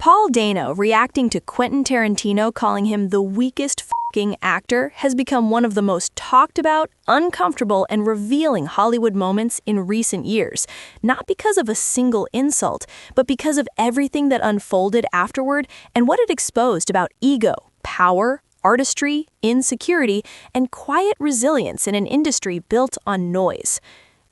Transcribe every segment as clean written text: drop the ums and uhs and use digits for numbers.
Paul Dano reacting to Quentin Tarantino calling him the weakest f***ing actor has become one of the most talked about, uncomfortable, and revealing Hollywood moments in recent years, not because of a single insult, but because of everything that unfolded afterward and what it exposed about ego, power, artistry, insecurity, and quiet resilience in an industry built on noise.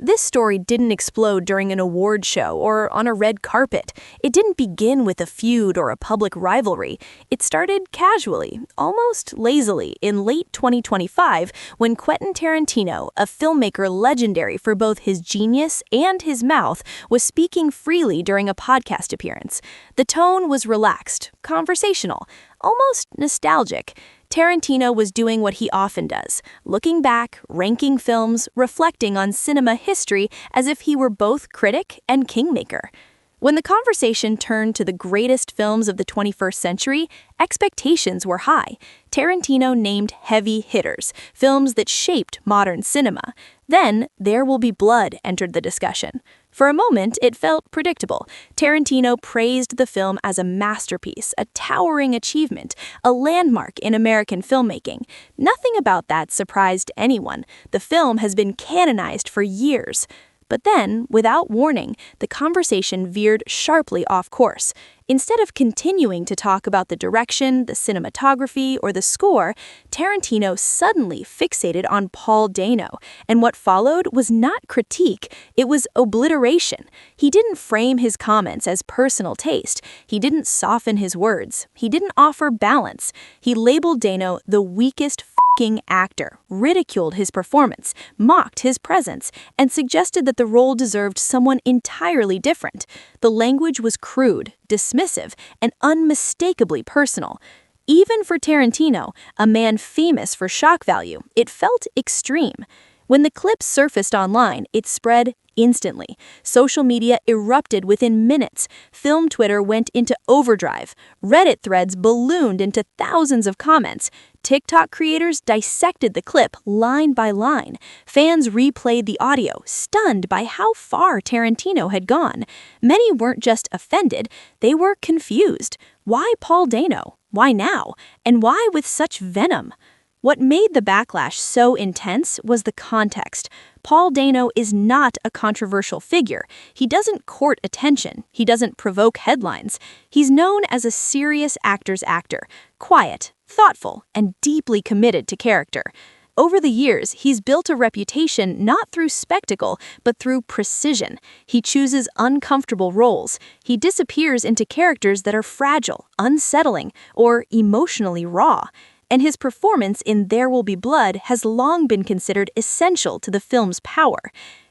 This story didn't explode during an award show or on a red carpet. It didn't begin with a feud or a public rivalry. It started casually, almost lazily, in late 2025 when Quentin Tarantino, a filmmaker legendary for both his genius and his mouth, was speaking freely during a podcast appearance. The tone was relaxed, conversational, almost nostalgic. Tarantino was doing what he often does, looking back, ranking films, reflecting on cinema history as if he were both critic and kingmaker. When the conversation turned to the greatest films of the 21st century, expectations were high. Tarantino named heavy hitters, films that shaped modern cinema. Then, There Will Be Blood entered the discussion. For a moment, it felt predictable. Tarantino praised the film as a masterpiece, a towering achievement, a landmark in American filmmaking. Nothing about that surprised anyone. The film has been canonized for years. But then, without warning, the conversation veered sharply off course. Instead of continuing to talk about the direction, the cinematography, or the score, Tarantino suddenly fixated on Paul Dano, and what followed was not critique, it was obliteration. He didn't frame his comments as personal taste. He didn't soften his words. He didn't offer balance. He labeled Dano the weakest actor, ridiculed his performance, mocked his presence, and suggested that the role deserved someone entirely different. The language was crude, dismissive, and unmistakably personal. Even for Tarantino, a man famous for shock value, it felt extreme. When the clip surfaced online, it spread instantly. Social media erupted within minutes. Film Twitter went into overdrive. Reddit threads ballooned into thousands of comments. TikTok creators dissected the clip line by line. Fans replayed the audio, stunned by how far Tarantino had gone. Many weren't just offended, they were confused. Why Paul Dano? Why now? And why with such venom? What made the backlash so intense was the context. Paul Dano is not a controversial figure. He doesn't court attention. He doesn't provoke headlines. He's known as a serious actor's actor, quiet, thoughtful, and deeply committed to character. Over the years, he's built a reputation not through spectacle, but through precision. He chooses uncomfortable roles. He disappears into characters that are fragile, unsettling, or emotionally raw. And his performance in There Will Be Blood has long been considered essential to the film's power.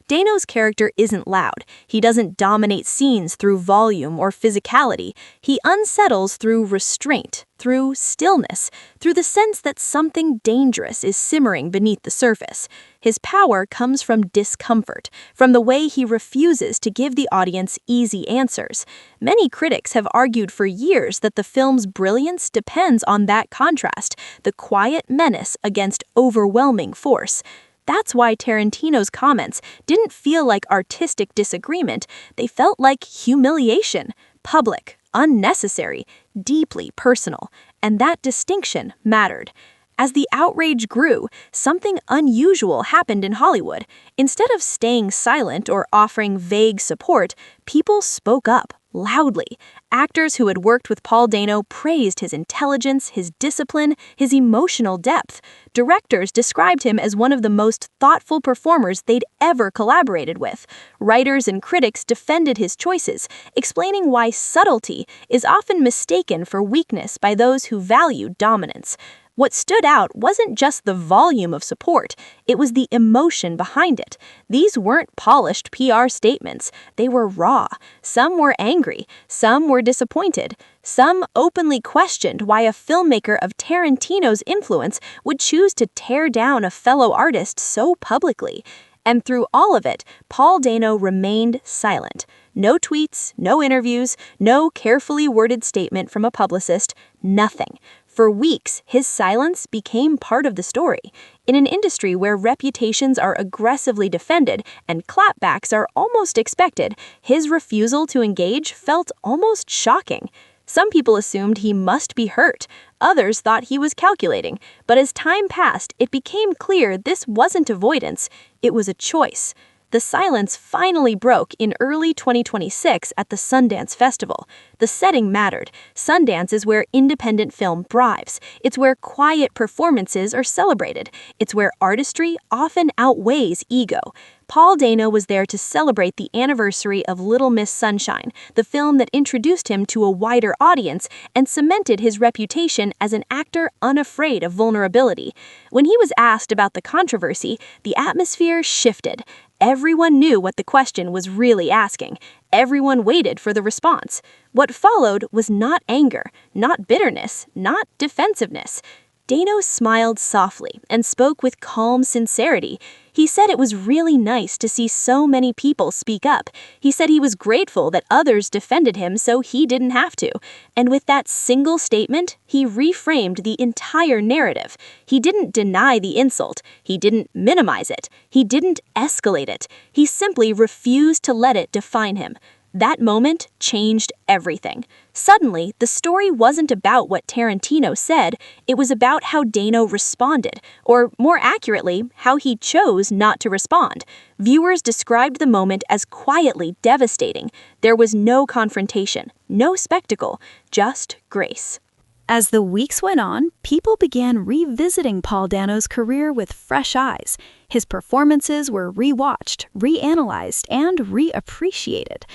Dano's character isn't loud. He doesn't dominate scenes through volume or physicality. He unsettles through restraint, through stillness, through the sense that something dangerous is simmering beneath the surface. His power comes from discomfort, from the way he refuses to give the audience easy answers. Many critics have argued for years that the film's brilliance depends on that contrast, the quiet menace against overwhelming force. That's why Tarantino's comments didn't feel like artistic disagreement, they felt like humiliation, public, unnecessary, deeply personal, and that distinction mattered. As the outrage grew, something unusual happened in Hollywood. Instead of staying silent or offering vague support, people spoke up, loudly. Actors who had worked with Paul Dano praised his intelligence, his discipline, his emotional depth. Directors described him as one of the most thoughtful performers they'd ever collaborated with. Writers and critics defended his choices, explaining why subtlety is often mistaken for weakness by those who value dominance. What stood out wasn't just the volume of support, it was the emotion behind it. These weren't polished PR statements, they were raw. Some were angry, some were disappointed, some openly questioned why a filmmaker of Tarantino's influence would choose to tear down a fellow artist so publicly. And through all of it, Paul Dano remained silent. No tweets, no interviews, no carefully worded statement from a publicist, nothing. For weeks, his silence became part of the story. In an industry where reputations are aggressively defended and clapbacks are almost expected, his refusal to engage felt almost shocking. Some people assumed he must be hurt. Others thought he was calculating. But as time passed, it became clear this wasn't avoidance, it was a choice. The silence finally broke in early 2026 at the Sundance Festival. The setting mattered. Sundance is where independent film thrives. It's where quiet performances are celebrated. It's where artistry often outweighs ego. Paul Dano was there to celebrate the anniversary of Little Miss Sunshine, the film that introduced him to a wider audience and cemented his reputation as an actor unafraid of vulnerability. When he was asked about the controversy, the atmosphere shifted. Everyone knew what the question was really asking. Everyone waited for the response. What followed was not anger, not bitterness, not defensiveness. Dano smiled softly and spoke with calm sincerity. He said it was really nice to see so many people speak up. He said he was grateful that others defended him so he didn't have to. And with that single statement, he reframed the entire narrative. He didn't deny the insult. He didn't minimize it. He didn't escalate it. He simply refused to let it define him. That moment changed everything. Suddenly, the story wasn't about what Tarantino said, it was about how Dano responded, or more accurately, how he chose not to respond. Viewers described the moment as quietly devastating. There was no confrontation, no spectacle, just grace. As the weeks went on, people began revisiting Paul Dano's career with fresh eyes. His performances were rewatched, reanalyzed, and reappreciated.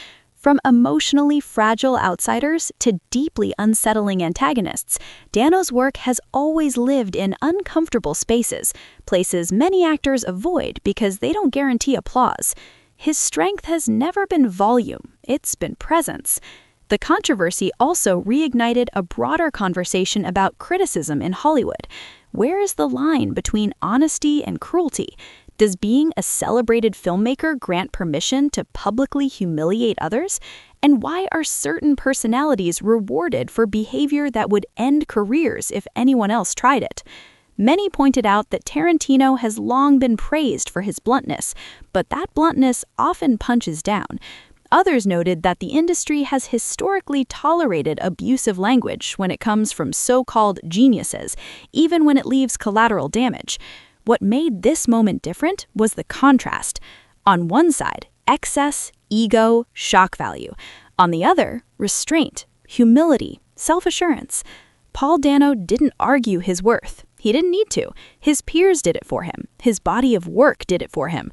From emotionally fragile outsiders to deeply unsettling antagonists, Dano's work has always lived in uncomfortable spaces, places many actors avoid because they don't guarantee applause. His strength has never been volume, it's been presence. The controversy also reignited a broader conversation about criticism in Hollywood. Where is the line between honesty and cruelty? Does being a celebrated filmmaker grant permission to publicly humiliate others? And why are certain personalities rewarded for behavior that would end careers if anyone else tried it? Many pointed out that Tarantino has long been praised for his bluntness, but that bluntness often punches down. Others noted that the industry has historically tolerated abusive language when it comes from so-called geniuses, even when it leaves collateral damage. What made this moment different was the contrast. On one side, excess, ego, shock value. On the other, restraint, humility, self-assurance. Paul Dano didn't argue his worth. He didn't need to. His peers did it for him. His body of work did it for him.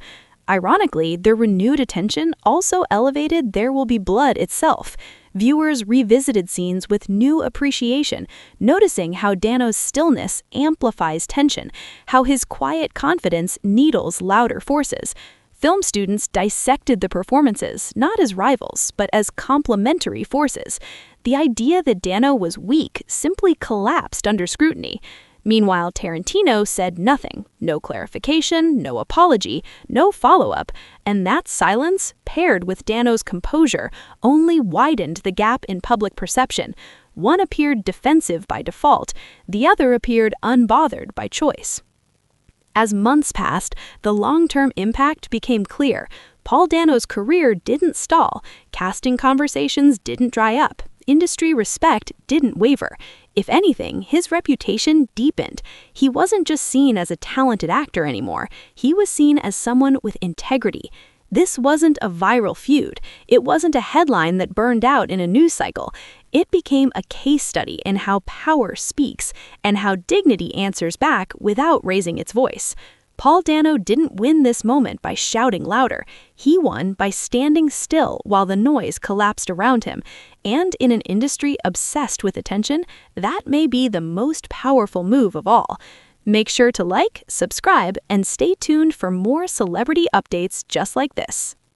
Ironically, the renewed attention also elevated There Will Be Blood itself. Viewers revisited scenes with new appreciation, noticing how Dano's stillness amplifies tension, how his quiet confidence needles louder forces. Film students dissected the performances, not as rivals, but as complementary forces. The idea that Dano was weak simply collapsed under scrutiny. Meanwhile, Tarantino said nothing, no clarification, no apology, no follow-up, and that silence, paired with Dano's composure, only widened the gap in public perception. One appeared defensive by default, the other appeared unbothered by choice. As months passed, the long-term impact became clear. Paul Dano's career didn't stall, casting conversations didn't dry up, industry respect didn't waver. If anything, his reputation deepened. He wasn't just seen as a talented actor anymore, he was seen as someone with integrity. This wasn't a viral feud. It wasn't a headline that burned out in a news cycle. It became a case study in how power speaks and how dignity answers back without raising its voice. Paul Dano didn't win this moment by shouting louder. He won by standing still while the noise collapsed around him. And in an industry obsessed with attention, that may be the most powerful move of all. Make sure to like, subscribe, and stay tuned for more celebrity updates just like this.